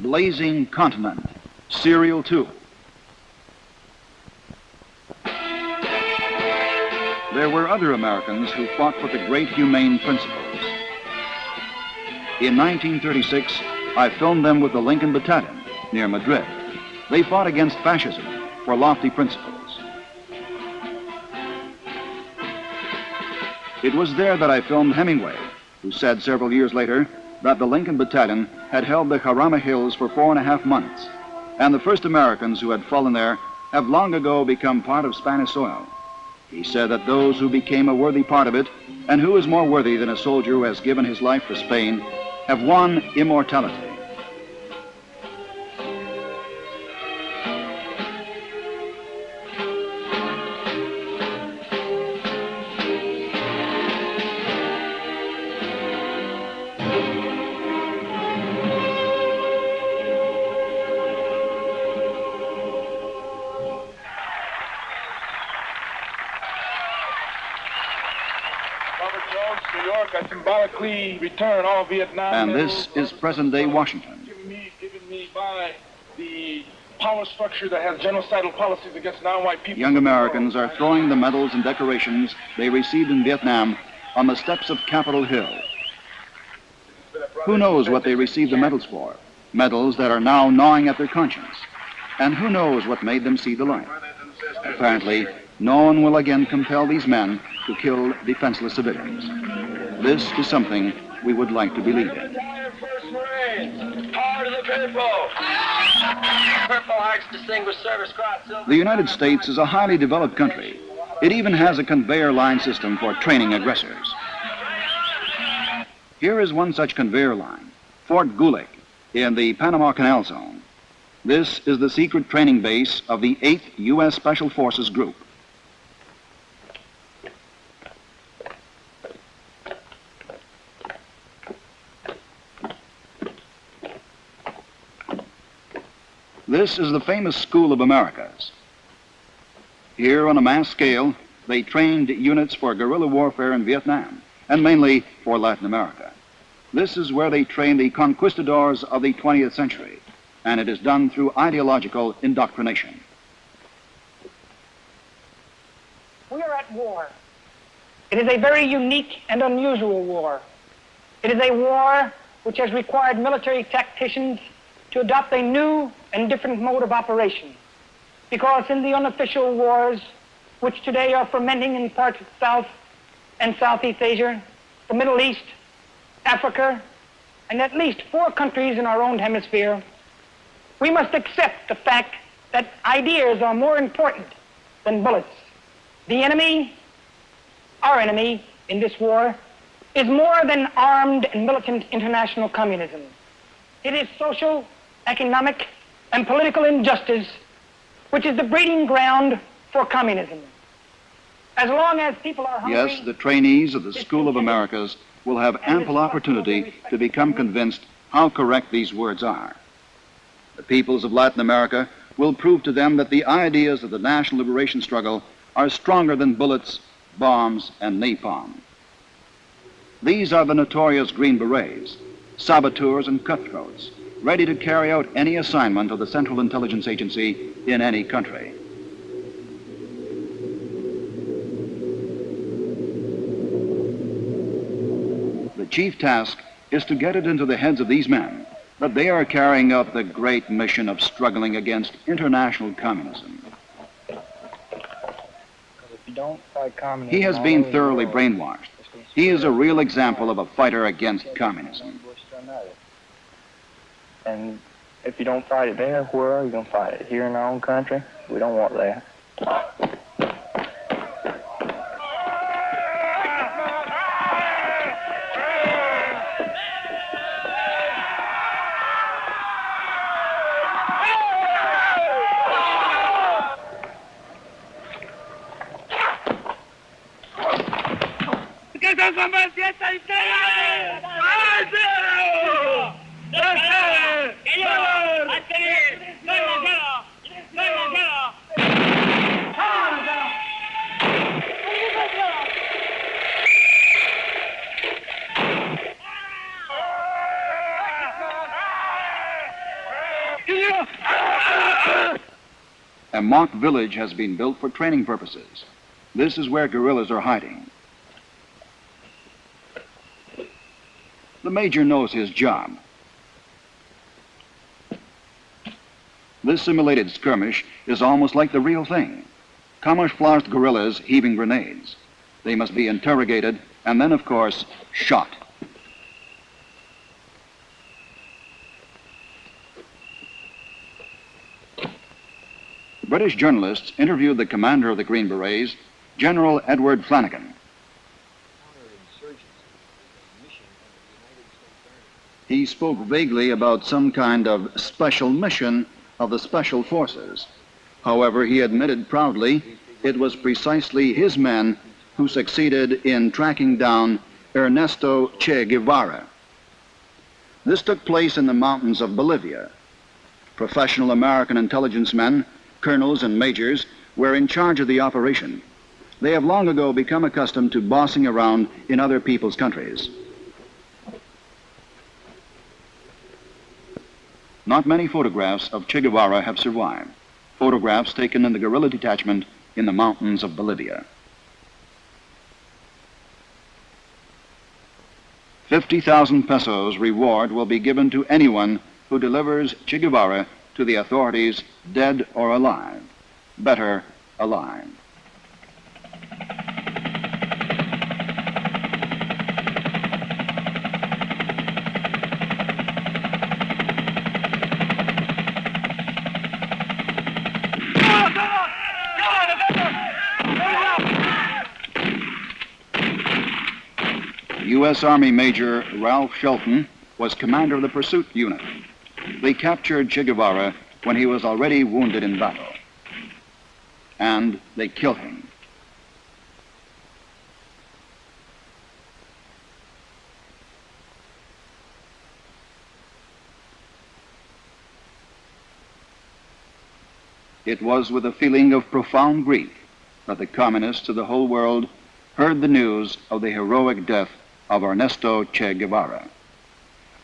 blazing continent, Serial 2. There were other Americans who fought for the great humane principles. In 1936, I filmed them with the Lincoln Battalion near Madrid. They fought against fascism for lofty principles. It was there that I filmed Hemingway, who said several years later that the Lincoln Battalion had held the Jarama Hills for 4.5 months, and the first Americans who had fallen there have long ago become part of Spanish soil. He said that those who became a worthy part of it, and who is more worthy than a soldier who has given his life for Spain, have won immortality. New York, I symbolically return all Vietnam. And this is present-day Washington. Given me by the power structure that has genocidal policies against non-white people. Young Americans are throwing the medals and decorations they received in Vietnam on the steps of Capitol Hill. Who knows what they received the medals for? Medals that are now gnawing at their conscience. And who knows what made them see the light? Apparently, no one will again compel these men to kill defenseless civilians. This is something we would like to believe in. First Marines, power to the people. Purple Hearts Distinguished Service Cross. The United States is a highly developed country. It even has a conveyor line system for training aggressors. Here is one such conveyor line, Fort Gulick in the Panama Canal Zone. This is the secret training base of the 8th U.S. Special Forces Group. This is the famous School of Americas. Here, on a mass scale, they trained units for guerrilla warfare in Vietnam, and mainly for Latin America. This is where they train the conquistadors of the 20th century, and it is done through ideological indoctrination. We are at war. It is a very unique and unusual war. It is a war which has required military tacticians to adopt a new and different mode of operation. Because in the unofficial wars, which today are fermenting in parts of South and Southeast Asia, the Middle East, Africa, and at least 4 countries in our own hemisphere, we must accept the fact that ideas are more important than bullets. The enemy, our enemy in this war, is more than armed and militant international communism. It is social, economic, and political injustice, which is the breeding ground for communism. As long as people are hungry... Yes, the trainees of the School of Americas will have ample opportunity to become convinced how correct these words are. The peoples of Latin America will prove to them that the ideas of the national liberation struggle are stronger than bullets, bombs, and napalm. These are the notorious Green Berets, saboteurs and cutthroats, ready to carry out any assignment of the Central Intelligence Agency in any country. The chief task is to get it into the heads of these men that they are carrying out the great mission of struggling against international communism. He has been thoroughly brainwashed. He is a real example of a fighter against communism. And if you don't fight it there, where are you going to fight it? Here in our own country? We don't want that. A mock village has been built for training purposes. This is where guerrillas are hiding. The major knows his job. This simulated skirmish is almost like the real thing. Camouflaged guerrillas heaving grenades. They must be interrogated and then, of course, shot. British journalists interviewed the commander of the Green Berets, General Edward Flanagan. He spoke vaguely about some kind of special mission of the Special Forces. However, he admitted proudly it was precisely his men who succeeded in tracking down Ernesto Che Guevara. This took place in the mountains of Bolivia. Professional American intelligence men, colonels and majors, were in charge of the operation. They have long ago become accustomed to bossing around in other people's countries. Not many photographs of Che Guevara have survived. Photographs taken in the guerrilla detachment in the mountains of Bolivia. 50,000 pesos reward will be given to anyone who delivers Che Guevara to the authorities, dead or alive. Better alive. U.S. Army Major Ralph Shelton was commander of the pursuit unit. They captured Che Guevara when he was already wounded in battle. And they killed him. It was with a feeling of profound grief that the communists of the whole world heard the news of the heroic death of Ernesto Che Guevara.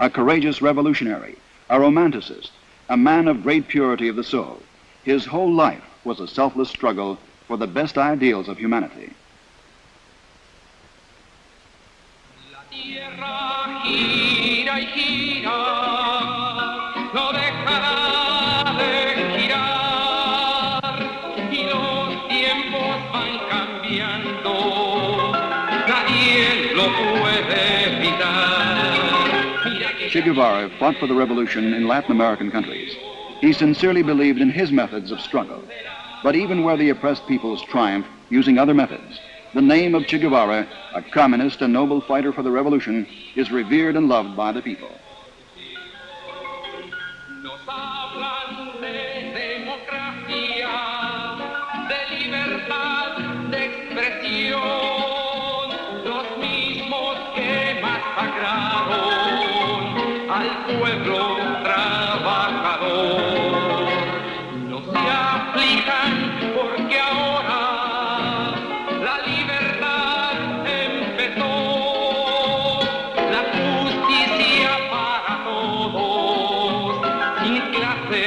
A courageous revolutionary, a romanticist, a man of great purity of the soul. His whole life was a selfless struggle for the best ideals of humanity. La tierra gira y gira, no dejará de girar, y los tiempos van cambiando, nadie lo puede evitar. Che Guevara fought for the revolution in Latin American countries. He sincerely believed in his methods of struggle. But even where the oppressed peoples triumphed using other methods, the name of Che Guevara, a communist and noble fighter for the revolution, is revered and loved by the people. Nos hablan de democracia, de libertad de expresión, los mismos que masacraron al pueblo trabajador. No se aflijan porque ahora la libertad empezó, la justicia para todos, sin clase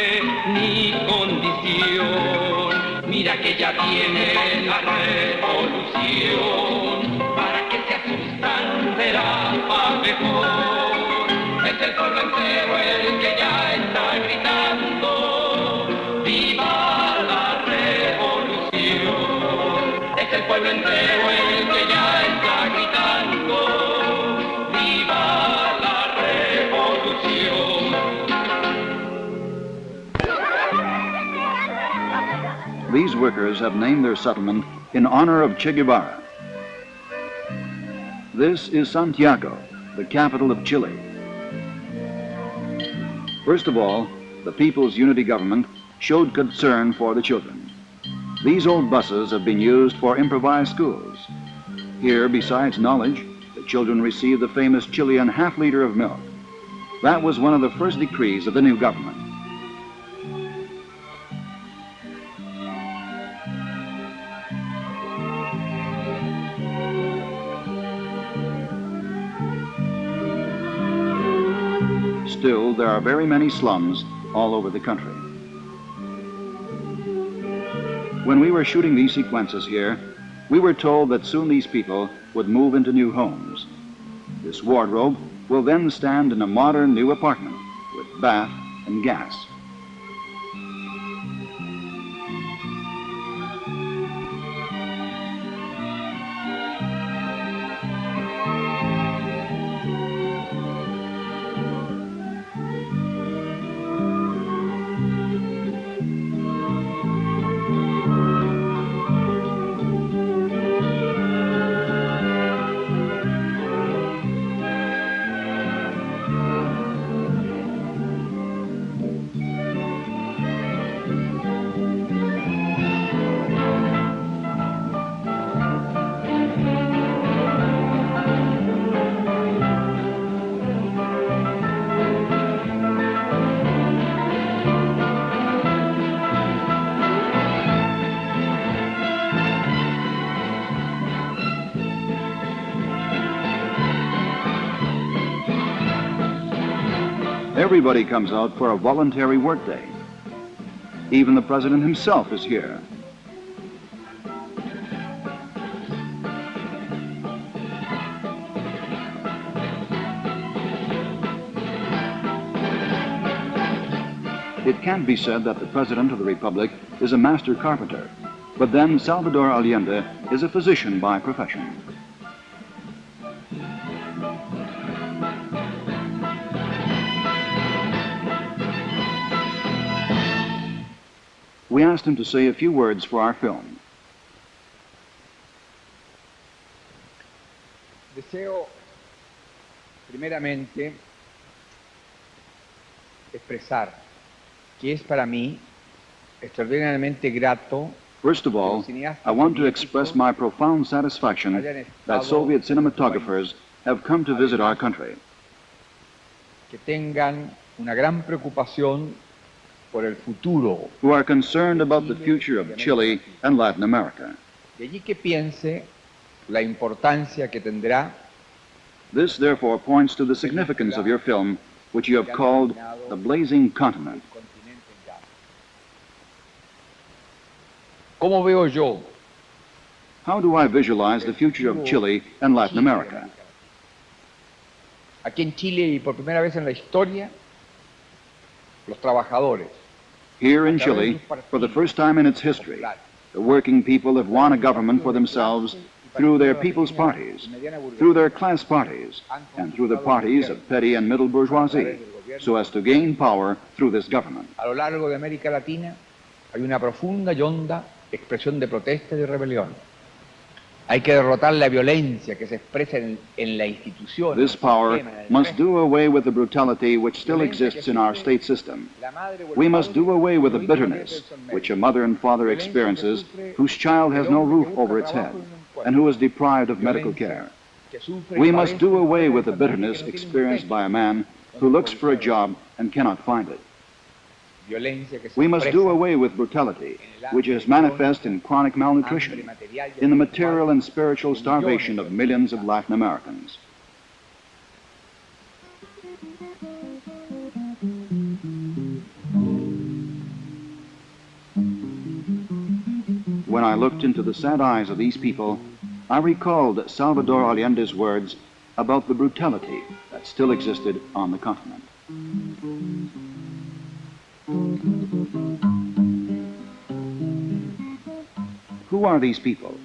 ni condición. Mira que ya viene la revolución, para que se asustan será pa' mejor. Es el pueblo entero el que ya está gritando, ¡viva la revolución! Es el pueblo entero el que ya está gritando, ¡viva la revolución! These workers have named their settlement in honor of Che Guevara. This is Santiago, the capital of Chile. First of all, the People's Unity Government showed concern for the children. These old buses have been used for improvised schools. Here, besides knowledge, the children receive the famous Chilean half-liter of milk. That was one of the first decrees of the new government. Still, there are very many slums all over the country. When we were shooting these sequences here, we were told that soon these people would move into new homes. This wardrobe will then stand in a modern new apartment with bath and gas. Everybody comes out for a voluntary workday. Even the president himself is here. It can't be said that the President of the Republic is a master carpenter, but then Salvador Allende is a physician by profession. We asked him to say a few words for our film. Deseo primeramente expresar que es para mí extraordinariamente grato. First of all, I want to express my profound satisfaction that Soviet cinematographers have come to visit our country. Que tengan una gran preocupación por el futuro. Who are concerned about the future of Chile and Latin America. De allí que piense la importancia que tendrá. This therefore points to the significance of your film, which you have called The Blazing Continent. ¿Cómo veo yo? How do I visualize the future of Chile and Latin America? Aquí en Chile y por primera vez en la historia, los trabajadores. Here in Chile, for the first time in its history, the working people have won a government for themselves through their people's parties, through their class parties, and through the parties of petty and middle bourgeoisie, so as to gain power through this government. A lo largo de América Latina hay una profunda y honda expresión de protesta y de rebelión. Hay que derrotar la violencia que se expresa en la institución. This power must do away with the brutality which still exists in our state system. We must do away with the bitterness which a mother and father experiences whose child has no roof over its head and who is deprived of medical care. We must do away with the bitterness experienced by a man who looks for a job and cannot find it. We must do away with brutality, which is manifest in chronic malnutrition, in the material and spiritual starvation of millions of Latin Americans. When I looked into the sad eyes of these people, I recalled Salvador Allende's words about the brutality that still existed on the continent. Who are these people?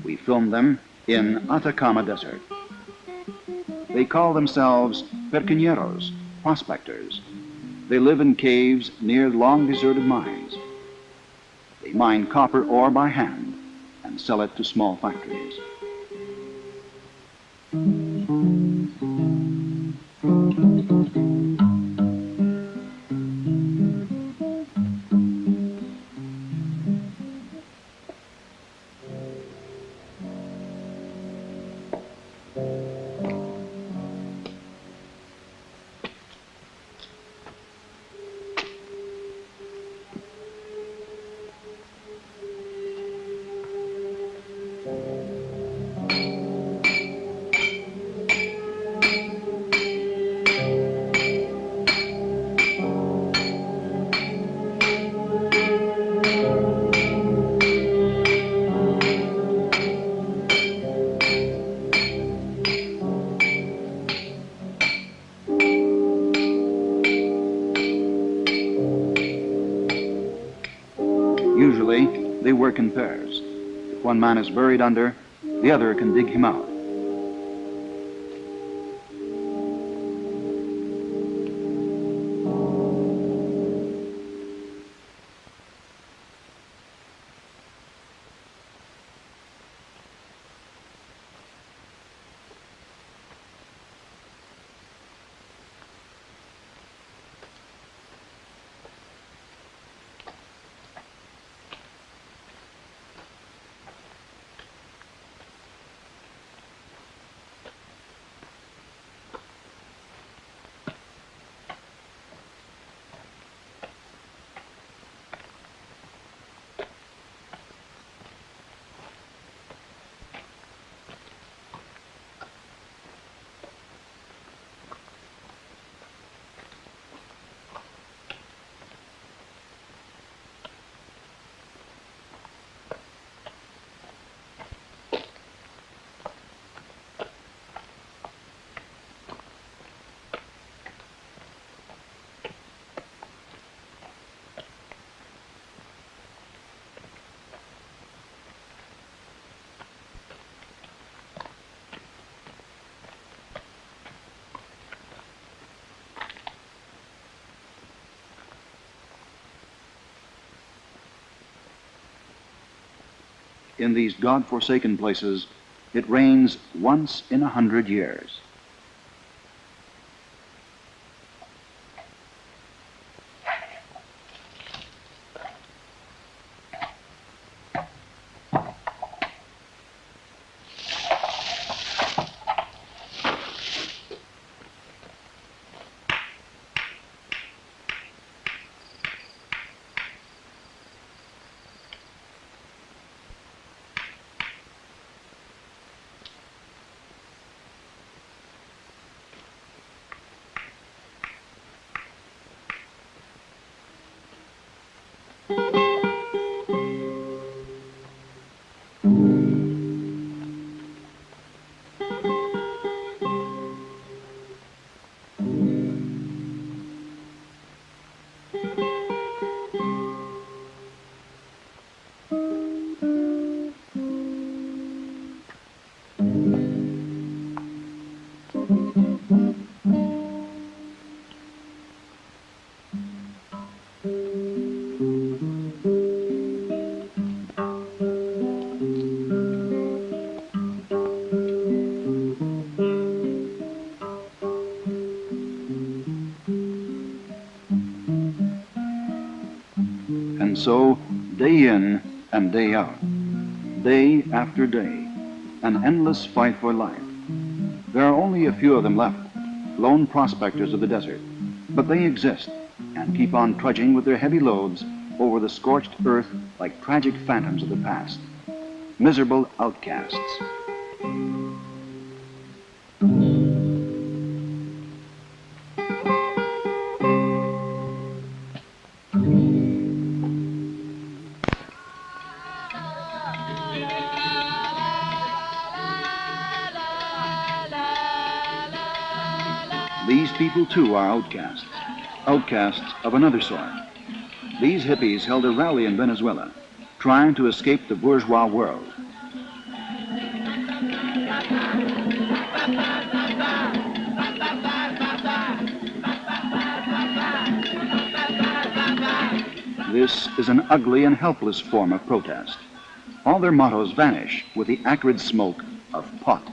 We filmed them in Atacama Desert. They call themselves perqueñeros, prospectors. They live in caves near long deserted mines. They mine copper ore by hand and sell it to small factories. Usually, they work in pairs. If one man is buried under, the other can dig him out. In these God-forsaken places, it rains once in 100 years. And so, day in and day out, day after day, an endless fight for life. There are only a few of them left, lone prospectors of the desert, but they exist and keep on trudging with their heavy loads over the scorched earth like tragic phantoms of the past, miserable outcasts. These people, too, are outcasts, outcasts of another sort. These hippies held a rally in Venezuela, trying to escape the bourgeois world. This is an ugly and helpless form of protest. All their mottos vanish with the acrid smoke of pot.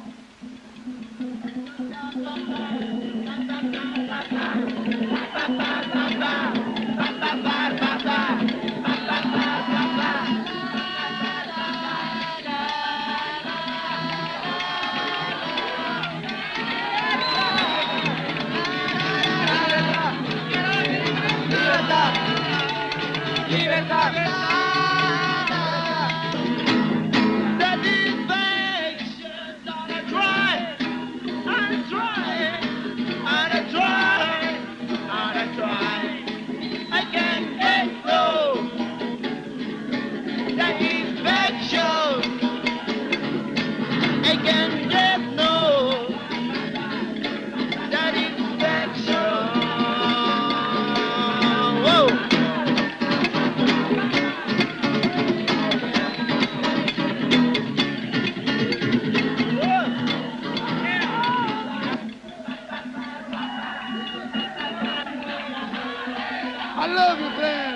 I love you, Sam.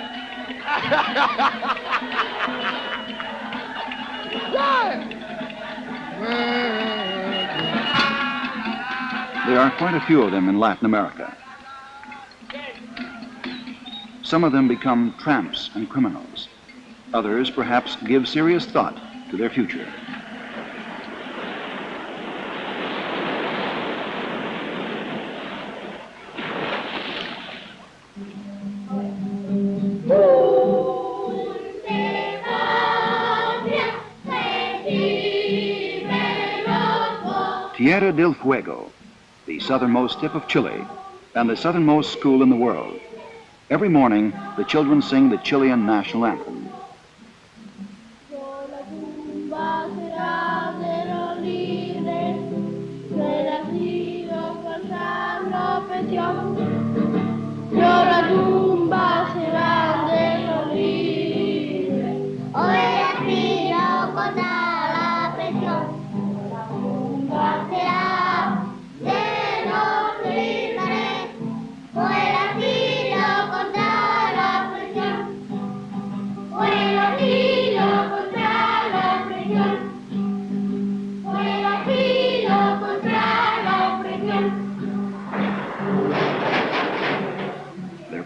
There are quite a few of them in Latin America. Some of them become tramps and criminals. Others perhaps give serious thought to their future. Tierra del Fuego, the southernmost tip of Chile, and the southernmost school in the world. Every morning, the children sing the Chilean national anthem.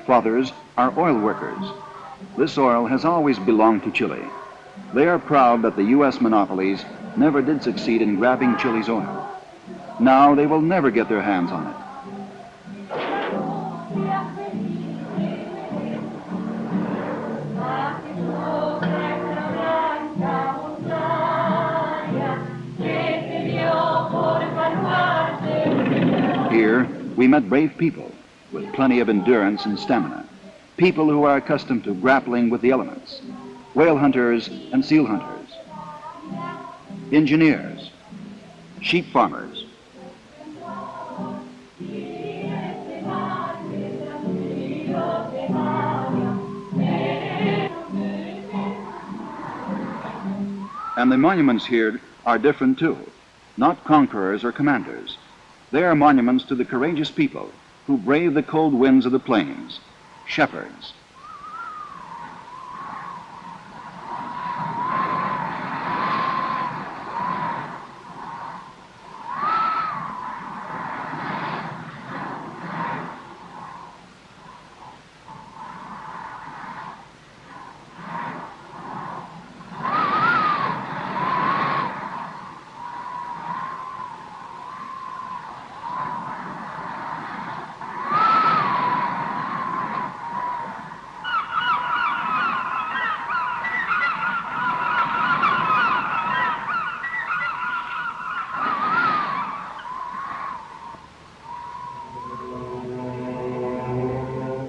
Fathers are oil workers. This oil has always belonged to Chile. They are proud that the U.S. monopolies never did succeed in grabbing Chile's oil. Now they will never get their hands on it. Here, we met brave people with plenty of endurance and stamina, people who are accustomed to grappling with the elements, whale hunters and seal hunters, engineers, sheep farmers, and the monuments here are different too, not conquerors or commanders. They are monuments to the courageous people who brave the cold winds of the plains, shepherds.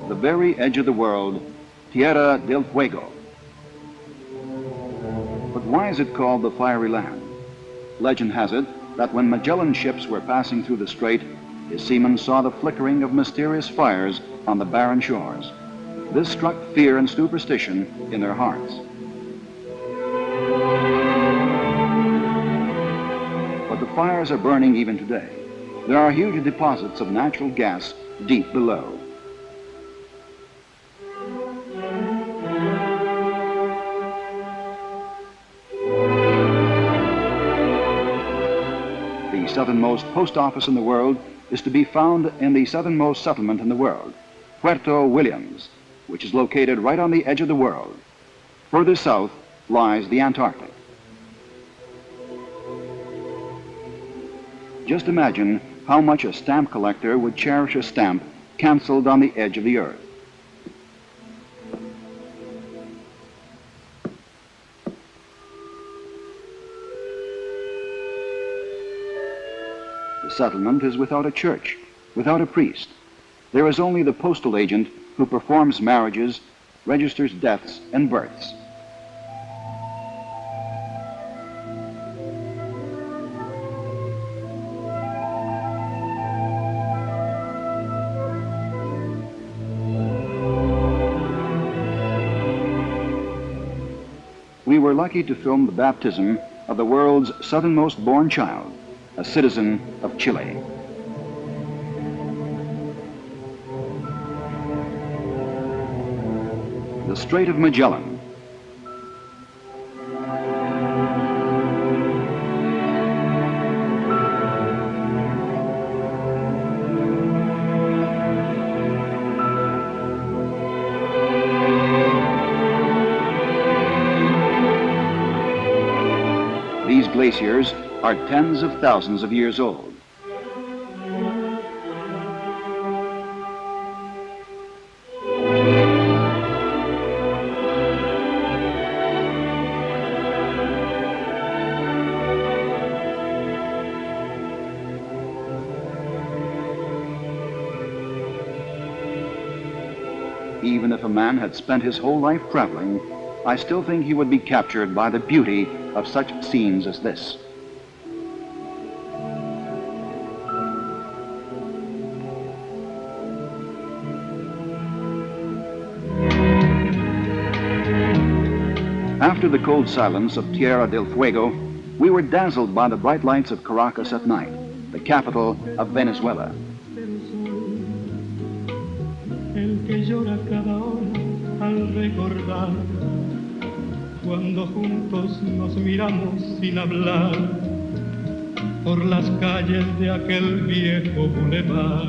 The very edge of the world, Tierra del Fuego. But why is it called the Fiery Land? Legend has it that when Magellan's ships were passing through the strait, his seamen saw the flickering of mysterious fires on the barren shores. This struck fear and superstition in their hearts. But the fires are burning even today. There are huge deposits of natural gas deep below. The southernmost post office in the world is to be found in the southernmost settlement in the world, Puerto Williams, which is located right on the edge of the world. Further south lies the Antarctic. Just imagine how much a stamp collector would cherish a stamp canceled on the edge of the earth. The settlement is without a church, without a priest. There is only the postal agent who performs marriages, registers deaths and births. We were lucky to film the baptism of the world's southernmost born child, a citizen of Chile. the Strait of Magellan. These glaciers are tens of thousands of years old. Even if a man had spent his whole life traveling, I still think he would be captured by the beauty of such scenes as this. After the cold silence of Tierra del Fuego, we were dazzled by the bright lights of Caracas at night, the capital of Venezuela. El que llora cada hora al recordar cuando juntos nos miramos sin hablar por las calles de aquel viejo bulevar.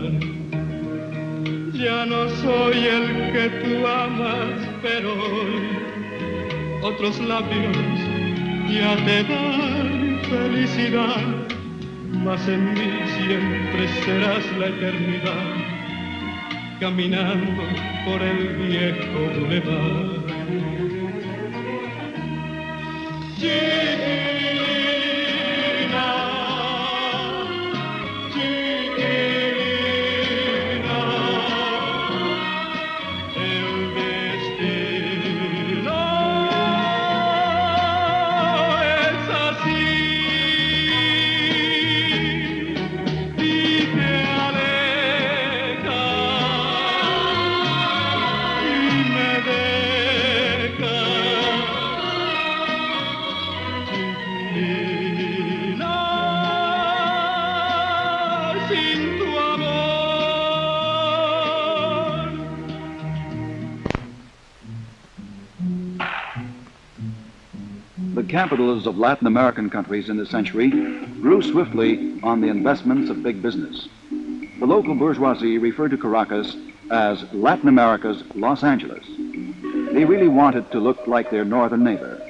Ya no soy el que tú amas, pero hoy otros labios ya te dan felicidad, mas en mí siempre serás la eternidad, caminando por el viejo bulevar. Chiquilina, chiquilina, el destino es así y te aleja y me deja. Chiquilina, sin tu amor. The capitals of Latin American countries in this century grew swiftly on the investments of big business. The local bourgeoisie referred to Caracas as Latin America's Los Angeles. They really wanted to look like their northern neighbor.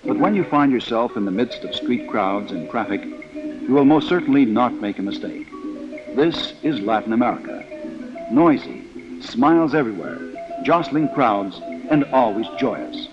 But when you find yourself in the midst of street crowds and traffic, you will most certainly not make a mistake. This is Latin America. Noisy, smiles everywhere, jostling crowds, and always joyous.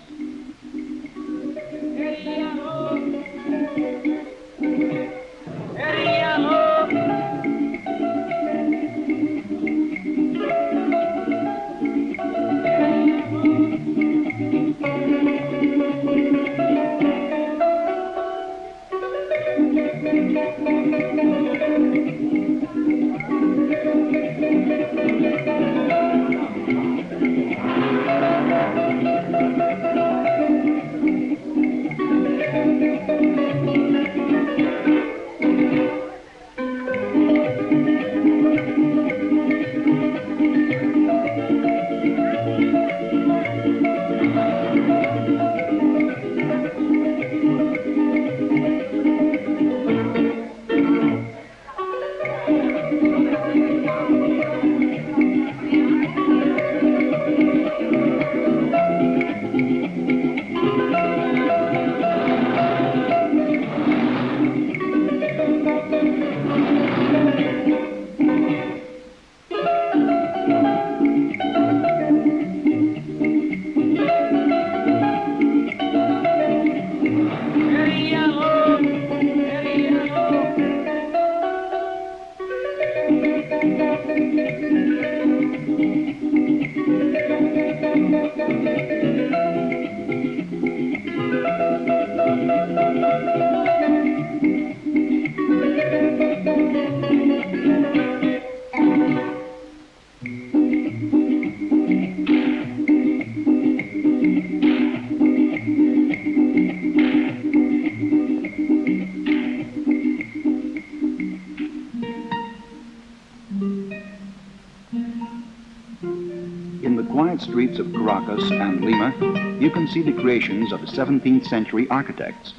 In the quiet streets of Caracas and Lima, you can see the creations of 17th century architects.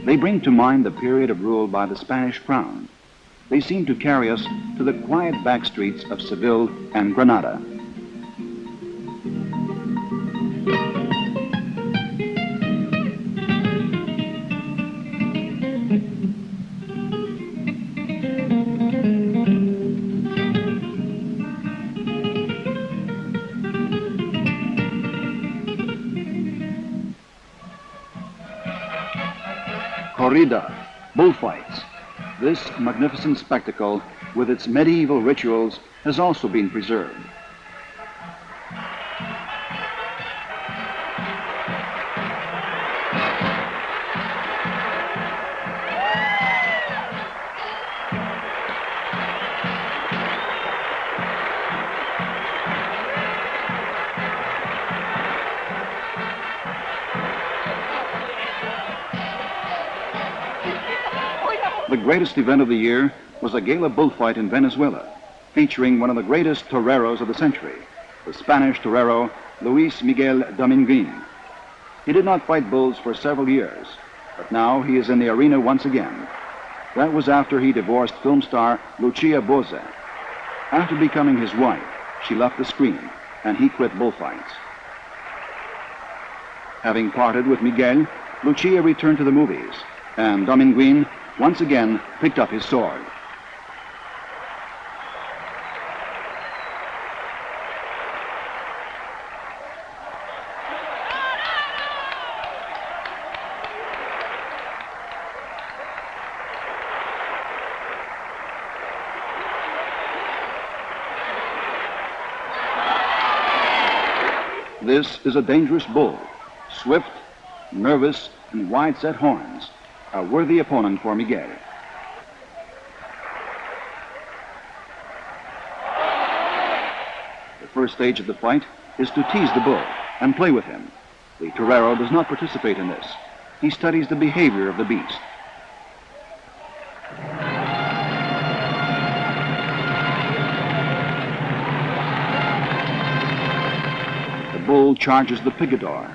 They bring to mind the period of rule by the Spanish crown. They seem to carry us to the quiet back streets of Seville and Granada. Corrida, bullfights. This magnificent spectacle, with its medieval rituals, has also been preserved. The greatest event of the year was a gala bullfight in Venezuela, featuring one of the greatest toreros of the century, the Spanish torero Luis Miguel Dominguin. He did not fight bulls for several years, but now he is in the arena once again. That was after he divorced film star Lucia Boza. After becoming his wife, she left the screen, and he quit bullfights. Having parted with Miguel, Lucia returned to the movies, and Dominguin once again picked up his sword. This is a dangerous bull, swift, nervous, and wide-set horns. A worthy opponent for Miguel. The first stage of the fight is to tease the bull and play with him. The torero does not participate in this. He studies the behavior of the beast. The bull charges the picador.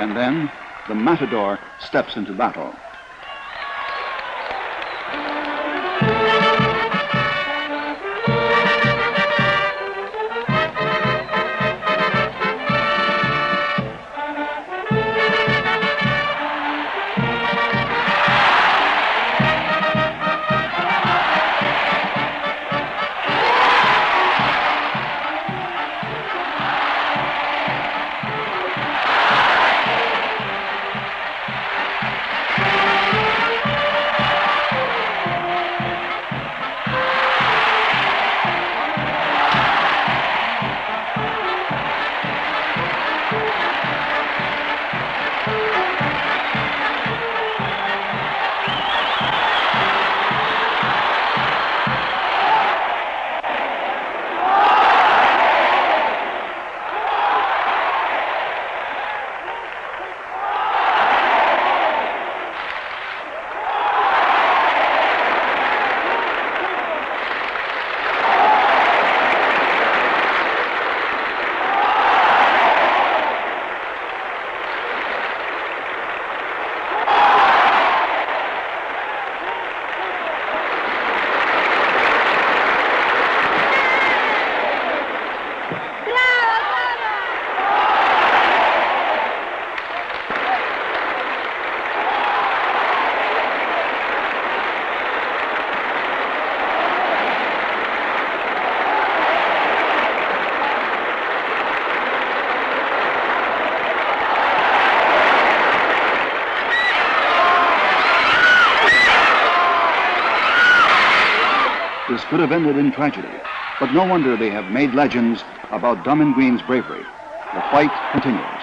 And then the matador steps into battle. could have ended in tragedy. But no wonder they have made legends about Diamond Green's bravery. The fight continues.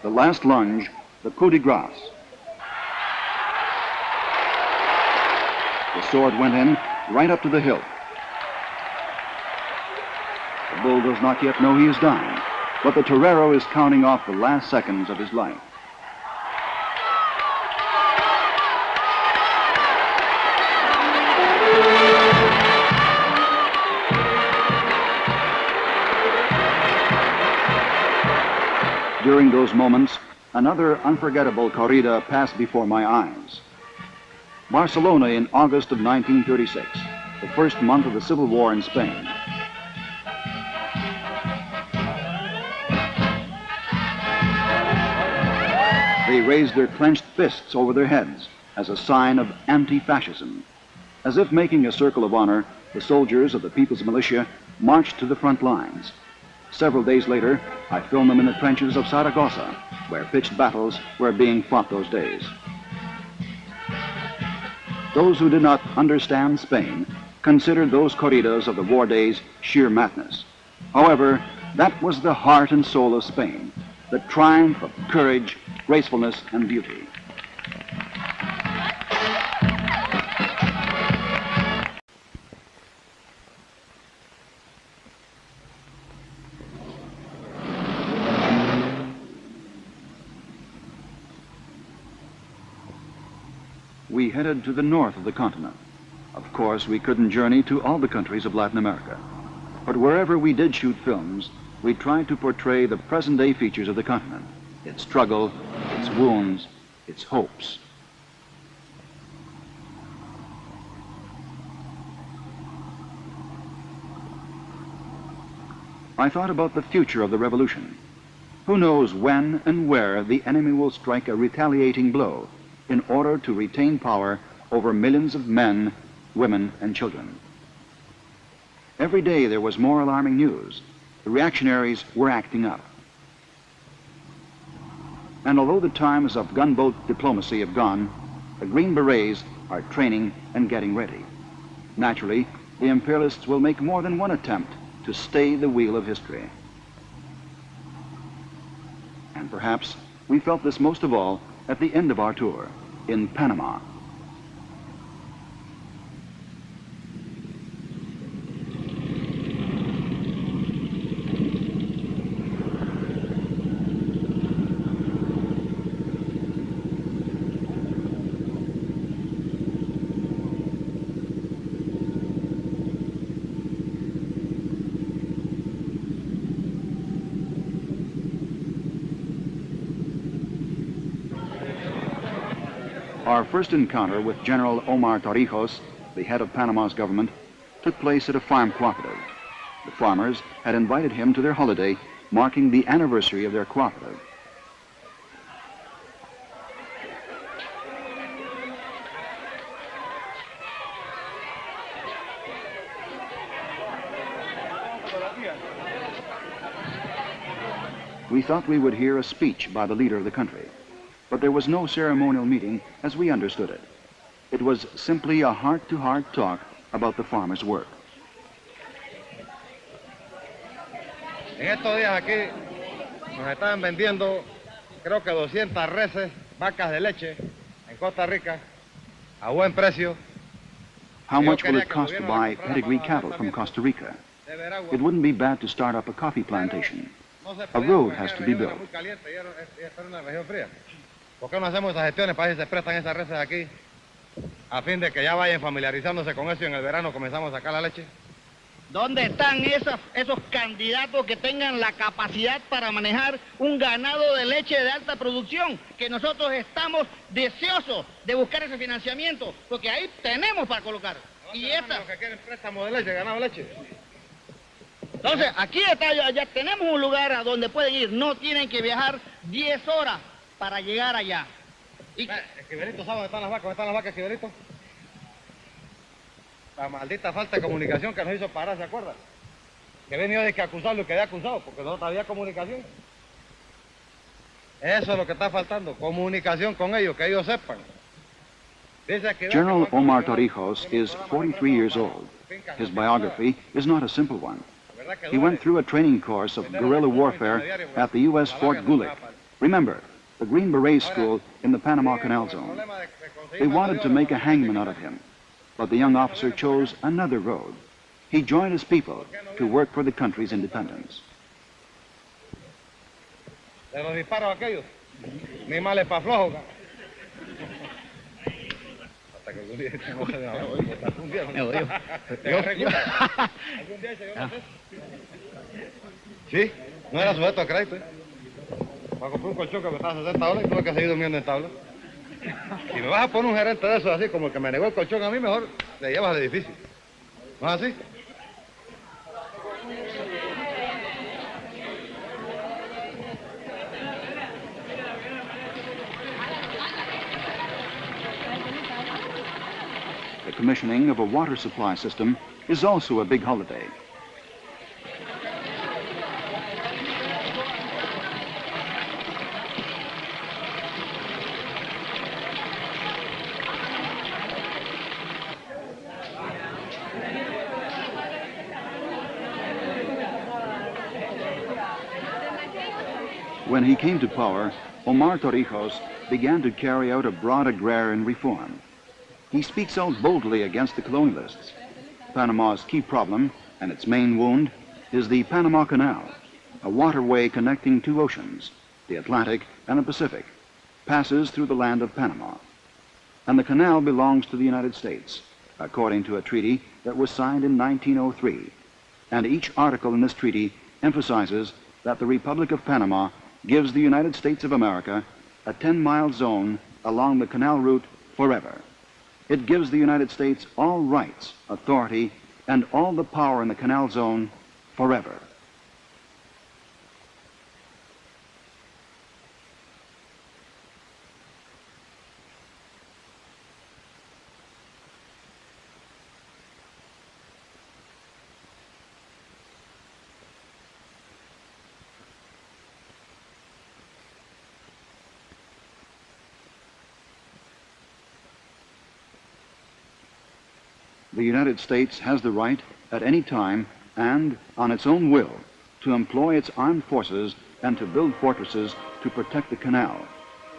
The last lunge, the coup de grace. The sword went in right up to the hilt. The bull does not yet know he is dying, but the torero is counting off the last seconds of his life. During those moments, another unforgettable corrida passed before my eyes. Barcelona in August of 1936, the first month of the Civil War in Spain. They raised their clenched fists over their heads as a sign of anti-fascism. As if making a circle of honor, the soldiers of the People's Militia marched to the front lines. Several days later, I filmed them in the trenches of Zaragoza, where pitched battles were being fought those days. Those who did not understand Spain considered those corridas of the war days sheer madness. However, that was the heart and soul of Spain, the triumph of courage, gracefulness, and beauty. We headed to the north of the continent. Of course, we couldn't journey to all the countries of Latin America. But wherever we did shoot films, we tried to portray the present-day features of the continent, its struggle, its wounds, its hopes. I thought about the future of the revolution. Who knows when and where the enemy will strike a retaliating blow in order to retain power over millions of men, women, and children. Every day there was more alarming news. The reactionaries were acting up. And although the times of gunboat diplomacy have gone, the Green Berets are training and getting ready. Naturally, the imperialists will make more than one attempt to stay the wheel of history. And perhaps we felt this most of all at the end of our tour in Panama. Our first encounter with General Omar Torrijos, the head of Panama's government, took place at a farm cooperative. The farmers had invited him to their holiday, marking the anniversary of their cooperative. We thought we would hear a speech by the leader of the country. But there was no ceremonial meeting as we understood it. It was simply a heart-to-heart talk about the farmers' work. En estos días aquí nos estaban vendiendo creo que 200 reses, vacas de leche en Costa Rica a buen precio. How much will it cost to buy pedigree cattle from Costa Rica? It wouldn't be bad to start up a coffee plantation. A road has to be built. ¿Por qué no hacemos esas gestiones para que se prestan esas reses aquí? A fin de que ya vayan familiarizándose con eso y en el verano comenzamos a sacar la leche. ¿Dónde están esos candidatos que tengan la capacidad para manejar un ganado de leche de alta producción? Que nosotros estamos deseosos de buscar ese financiamiento, porque ahí tenemos para colocar. Y esta... Los que quieren préstamo de leche, ganado de leche. Entonces, aquí está, ya tenemos un lugar a donde pueden ir. No tienen que viajar 10 horas para llegar allá. Y... Esquivelito, ¿sabe dónde están las vacas? ¿Dónde están las vacas, Esquivelito? La maldita falta de comunicación que nos hizo parar, ¿se acuerda? Que venía de que acusarlo y quedé acusado, porque no había comunicación. Eso es lo que está faltando, comunicación con ellos, que ellos sepan. General Omar Torrijos is 43 years old. His biography is not a simple one. He went through a training course of guerrilla warfare at the U.S. Fort Gulick. Remember, the Green Beret School in the Panama Canal Zone. They wanted to make a hangman out of him, but the young officer chose another road. He joined his people to work for the country's independence. De los disparos aquellos, ni males pa' flojo. Hasta que algún día no se algún día. ¿Algún día se dio una cesta? Sí, no era sujeto a crédito. Para comprar un colchón que me estaba $60 y tuve que seguir durmiendo en tabla. Si me vas a poner un gerente de eso así, como el que me negó el colchón a mí, mejor le llevas al edificio. ¿No es así? The commissioning of a water supply system is also a big holiday. When he came to power, Omar Torrijos began to carry out a broad agrarian reform. He speaks out boldly against the colonialists. Panama's key problem, and its main wound, is the Panama Canal, a waterway connecting two oceans, the Atlantic and the Pacific, passes through the land of Panama. And the canal belongs to the United States, according to a treaty that was signed in 1903. And each article in this treaty emphasizes that the Republic of Panama gives the United States of America a 10-mile zone along the canal route forever. It gives the United States all rights, authority, and all the power in the canal zone forever. The United States has the right at any time and on its own will to employ its armed forces and to build fortresses to protect the canal,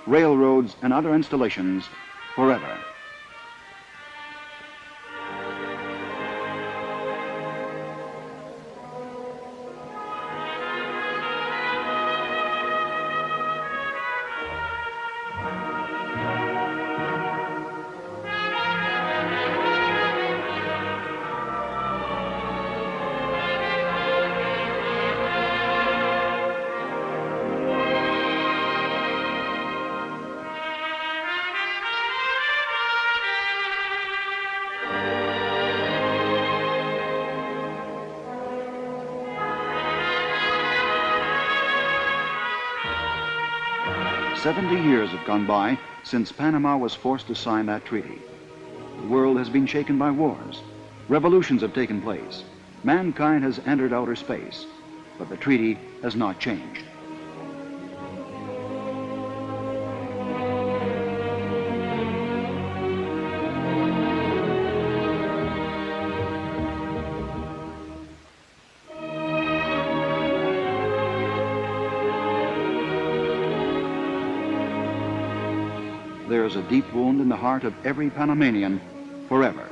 railroads, and other installations forever. "70 years have gone by since Panama was forced to sign that treaty. The world has been shaken by wars. Revolutions have taken place. Mankind has entered outer space, but the treaty has not changed. There is a deep wound in the heart of every Panamanian forever.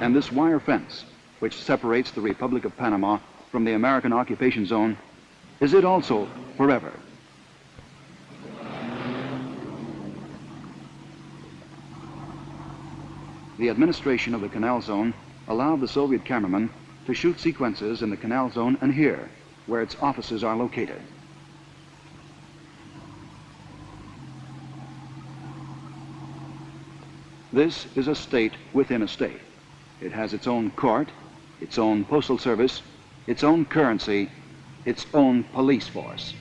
And this wire fence, which separates the Republic of Panama from the American occupation zone, is it also forever? The administration of the Canal Zone allowed the Soviet cameraman to shoot sequences in the Canal Zone and here, where its offices are located. This is a state within a state. It has its own court, its own postal service, its own currency, its own police force.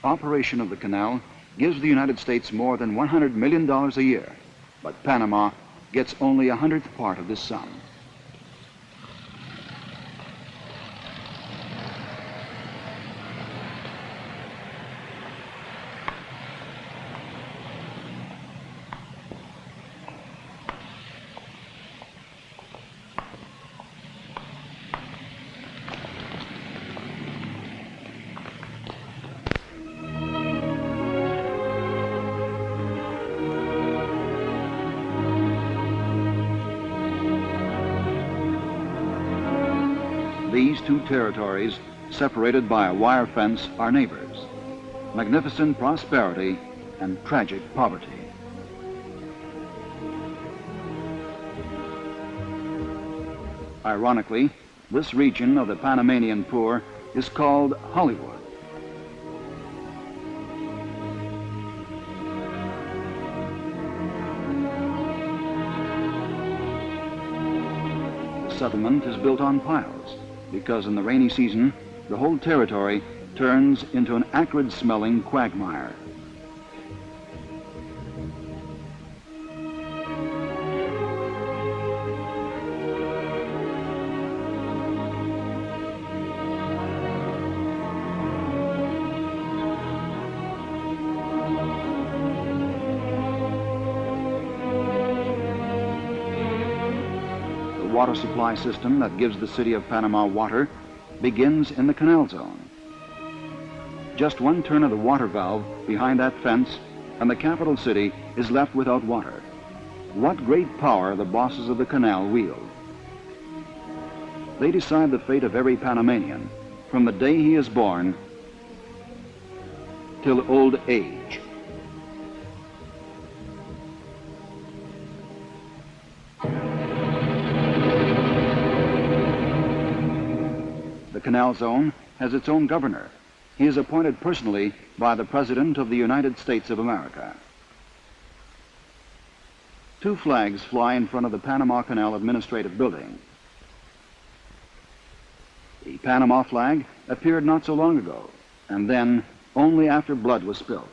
Operation of the canal gives the United States more than $100 million a year, but Panama gets only a 100th part of this sum. These two territories, separated by a wire fence, are neighbors. Magnificent prosperity and tragic poverty. Ironically, this region of the Panamanian poor is called Hollywood. The settlement is built on piles, because in the rainy season, the whole territory turns into an acrid-smelling quagmire. The water supply system that gives the city of Panama water begins in the Canal Zone. Just one turn of the water valve behind that fence and the capital city is left without water. What great power the bosses of the canal wield. They decide the fate of every Panamanian from the day he is born till old age. The Canal Zone has its own governor. He is appointed personally by the President of the United States of America. Two flags fly in front of the Panama Canal Administrative Building. The Panama flag appeared not so long ago, and then only after blood was spilled.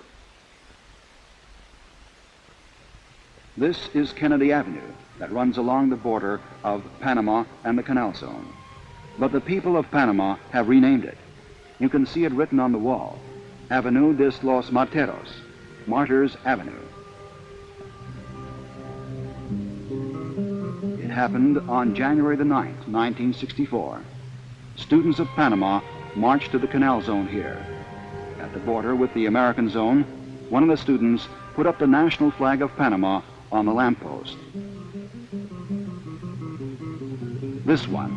This is Kennedy Avenue that runs along the border of Panama and the Canal Zone. But the people of Panama have renamed it. You can see it written on the wall, Avenue de los Marteros, Martyrs Avenue. It happened on January the 9th, 1964. Students of Panama marched to the Canal Zone here. At the border with the American zone, one of the students put up the national flag of Panama on the lamppost. This one.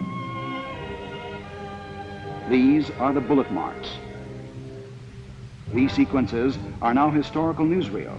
These are the bullet marks. These sequences are now historical newsreel.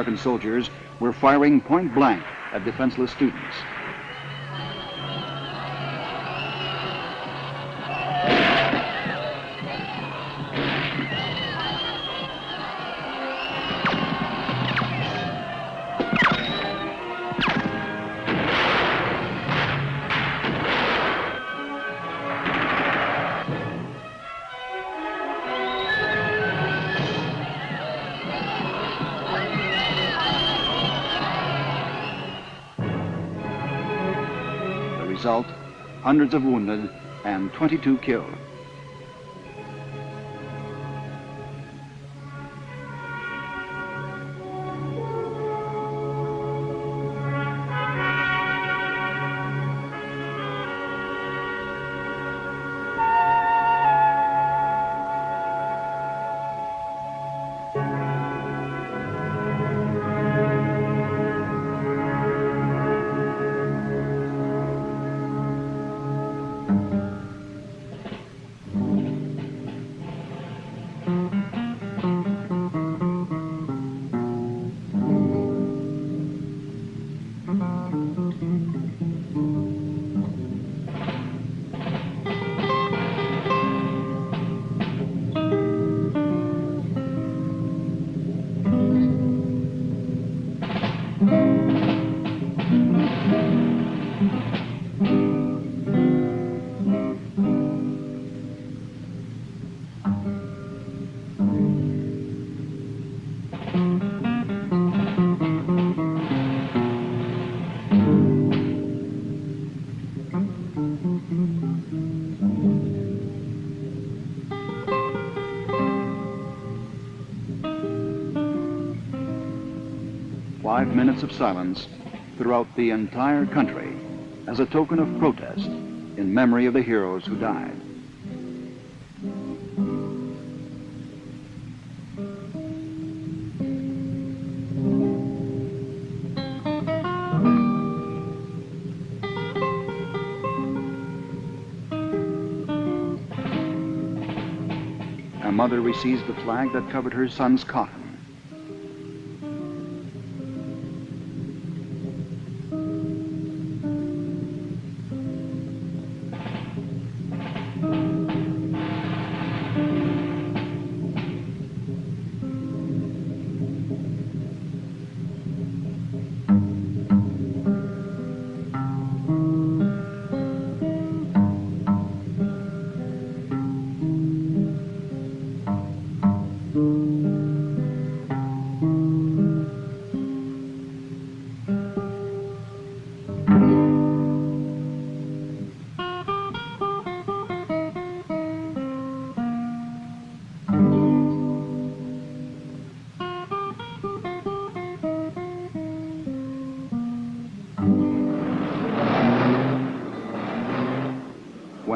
American soldiers were firing point blank at defenseless students. Result, hundreds of wounded and 22 killed. Five minutes of silence throughout the entire country as a token of protest in memory of the heroes who died. A mother receives the flag that covered her son's coffin.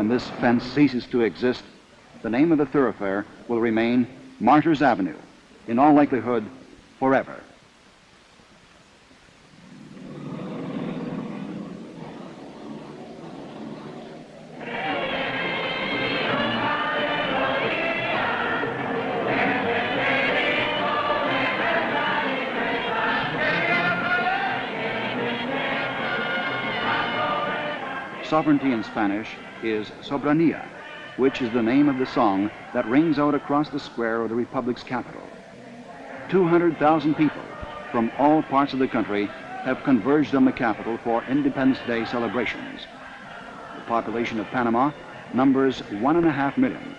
When this fence ceases to exist, the name of the thoroughfare will remain Martyrs Avenue, in all likelihood, forever. Sovereignty in Spanish is Soberanía, which is the name of the song that rings out across the square of the Republic's capital. 200,000 people from all parts of the country have converged on the capital for Independence Day celebrations. The population of Panama numbers 1.5 million.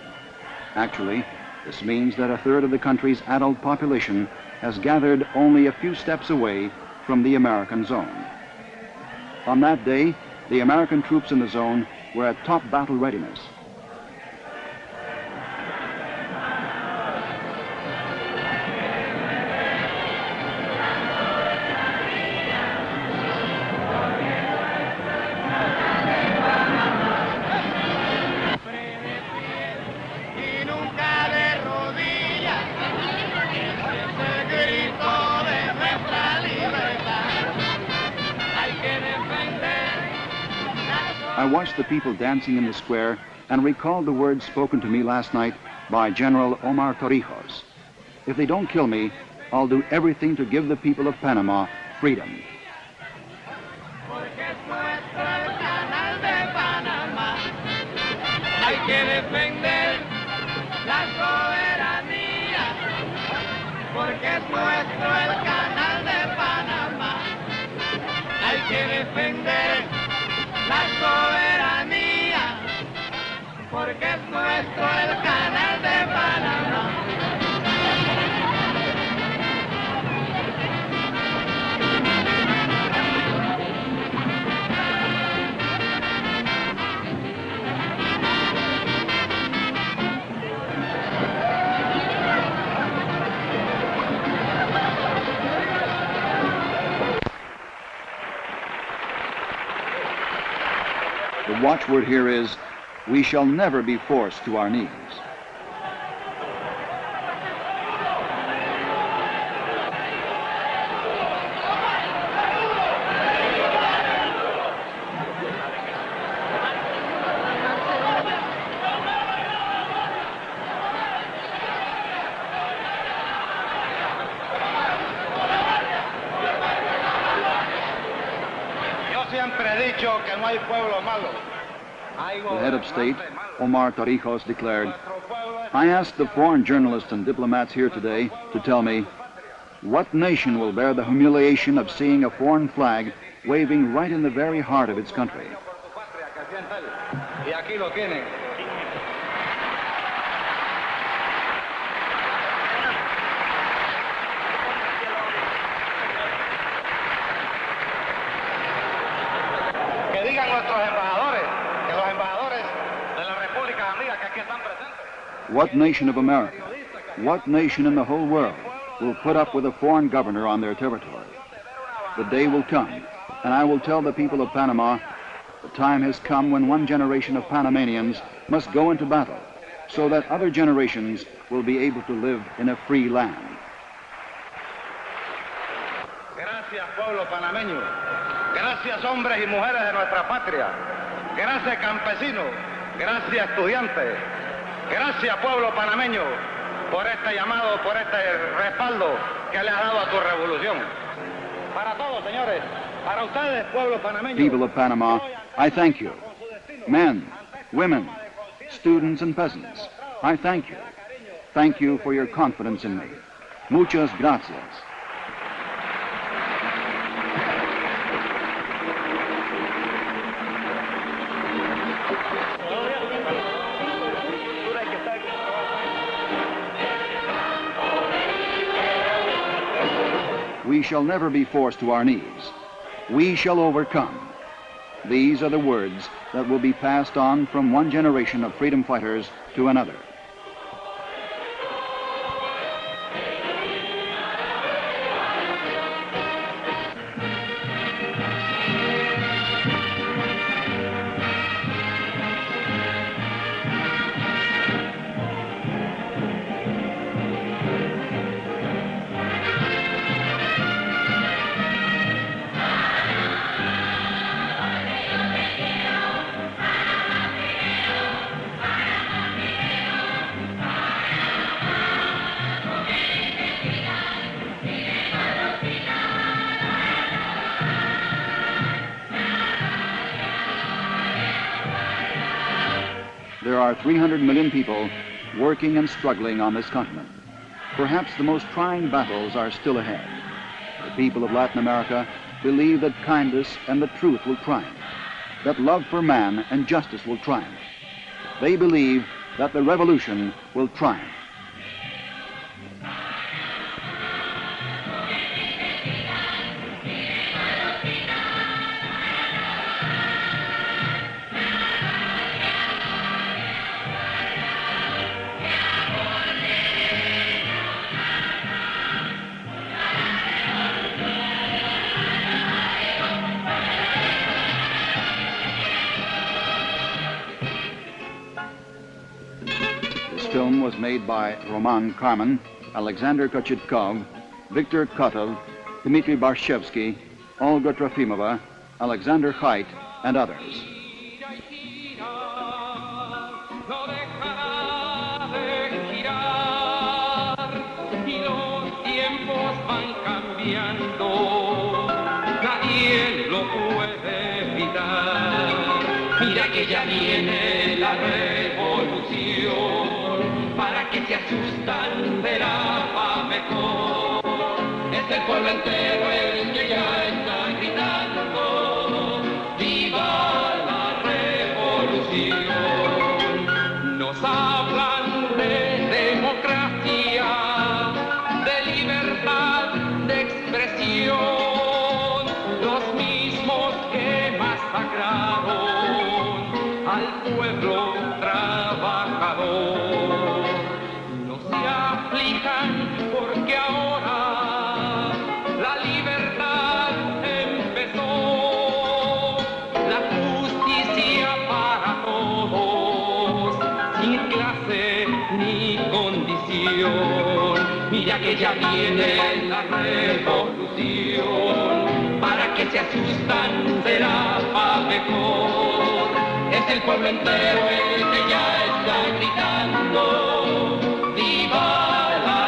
Actually, this means that a third of the country's adult population has gathered only a few steps away from the American zone. On that day, the American troops in the zone were at top battle readiness. I watched the people dancing in the square and recalled the words spoken to me last night by General Omar Torrijos. If they don't kill me, I'll do everything to give the people of Panama freedom. Hay que defender la soberanía, porque es nuestro el canal de Panamá. Hay que defender la soberanía, porque es nuestro el canal de Panamá. The watchword here is, we shall never be forced to our knees. Yo siempre he dicho que no hay pueblo malo. The head of state, Omar Torrijos, declared, I asked the foreign journalists and diplomats here today to tell me, what nation will bear the humiliation of seeing a foreign flag waving right in the very heart of its country? Y aquí lo tienen. Que digan nuestros embajadores, que los embajadores de las repúblicas amigas que aquí están presentes. What nation of America, what nation in the whole world will put up with a foreign governor on their territory? The day will come, and I will tell the people of Panama, the time has come when one generation of Panamanians must go into battle so that other generations will be able to live in a free land. Gracias, pueblo panameño. Gracias, hombres y mujeres de nuestra patria. Gracias, campesinos. Gracias, estudiantes. Gracias, pueblo panameño, por este llamado, por este respaldo que le ha dado a tu revolución. Para todos, señores, para ustedes, pueblo panameño. People of Panama, I thank you. Men, women, students and peasants, I thank you. Thank you for your confidence in me. Muchas gracias. We shall never be forced to our knees. We shall overcome. These are the words that will be passed on from one generation of freedom fighters to another. There are 300 million people working and struggling on this continent. Perhaps the most trying battles are still ahead. The people of Latin America believe that kindness and the truth will triumph, that love for man and justice will triumph. They believe that the revolution will triumph. This film was made by Roman Karman, Alexander Kochitkov, Viktor Kotov, Dmitry Barshevsky, Olga Trofimova, Alexander Haidt, and others. No dejará de girar y los tiempos Mira que ya viene la revolución, para que se asustan verá va mejor. Es el pueblo entero el que ya está gritando, ¡viva la revolución! Nos hablan de democracia, de libertad de expresión, los mismos que masacraron al pueblo trabajador. No se aflijan porque ahora la libertad empezó, la justicia para todos, sin clase ni condición. Mira que ya viene la revolución, para que se asustan será pa' mejor. Es el pueblo entero el que ya está gritando, ¡viva la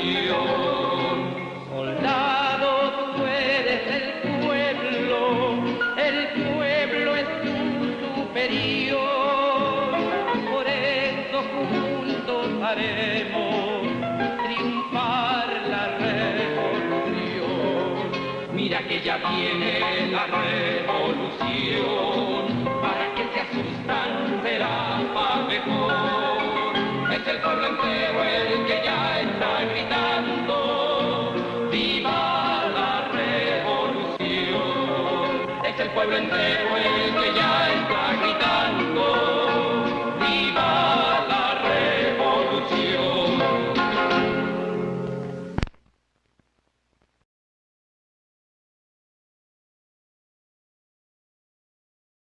revolución! Soldado, tú eres el pueblo es tu superior. Por eso juntos haremos triunfar la revolución. Mira que ya viene la revolución, para que se asustan será pa' mejor. Es el pueblo entero el que ya está gritando, ¡viva la revolución! Es el pueblo entero el